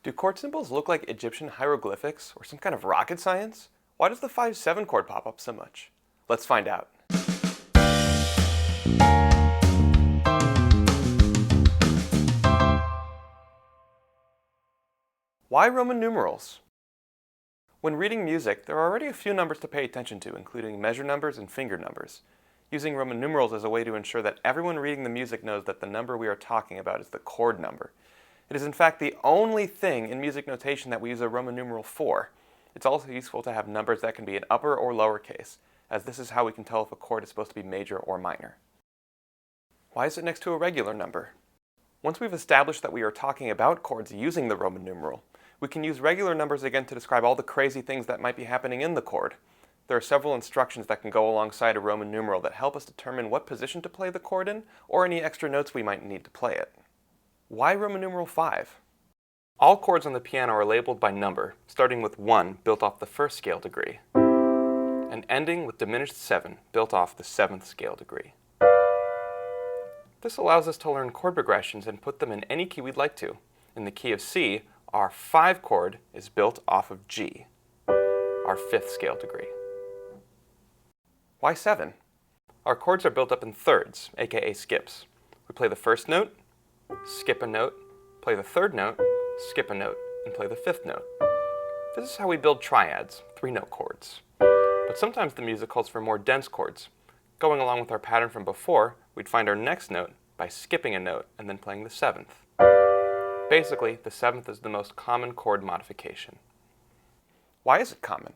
Do chord symbols look like Egyptian hieroglyphics or some kind of rocket science? Why does the 5-7 chord pop up so much? Let's find out. Why Roman numerals? When reading music, there are already a few numbers to pay attention to, including measure numbers and finger numbers. Using Roman numerals is a way to ensure that everyone reading the music knows that the number we are talking about is the chord number. It is in fact the only thing in music notation that we use a Roman numeral for. It's also useful to have numbers that can be in upper or lower case, as this is how we can tell if a chord is supposed to be major or minor. Why is it next to a regular number? Once we've established that we are talking about chords using the Roman numeral, we can use regular numbers again to describe all the crazy things that might be happening in the chord. There are several instructions that can go alongside a Roman numeral that help us determine what position to play the chord in, or any extra notes we might need to play it. Why Roman numeral 5? All chords on the piano are labeled by number, starting with 1 built off the first scale degree, and ending with diminished 7 built off the 7th scale degree. This allows us to learn chord progressions and put them in any key we'd like to. In the key of C, our 5 chord is built off of G, our 5th scale degree. Why 7? Our chords are built up in thirds, aka skips. We play the first note, skip a note, play the third note, skip a note, and play the 5th note. This is how we build triads, 3-note chords. But sometimes the music calls for more dense chords. Going along with our pattern from before, we'd find our next note by skipping a note and then playing the 7th. Basically, the 7th is the most common chord modification. Why is it common?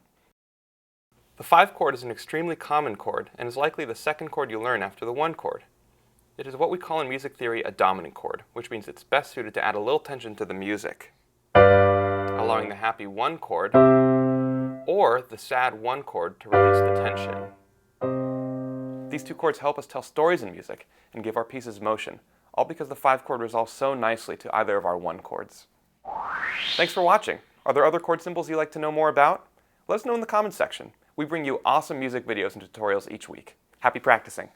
The 5 chord is an extremely common chord and is likely the second chord you learn after the 1 chord. It is what we call in music theory a dominant chord, which means it's best suited to add a little tension to the music, allowing the happy 1 chord or the sad 1 chord to release the tension. These 2 chords help us tell stories in music and give our pieces motion, all because the 5 chord resolves so nicely to either of our 1 chords. Thanks for watching. Are there other chord symbols you'd like to know more about? Let us know in the comments section. We bring you awesome music videos and tutorials each week. Happy practicing!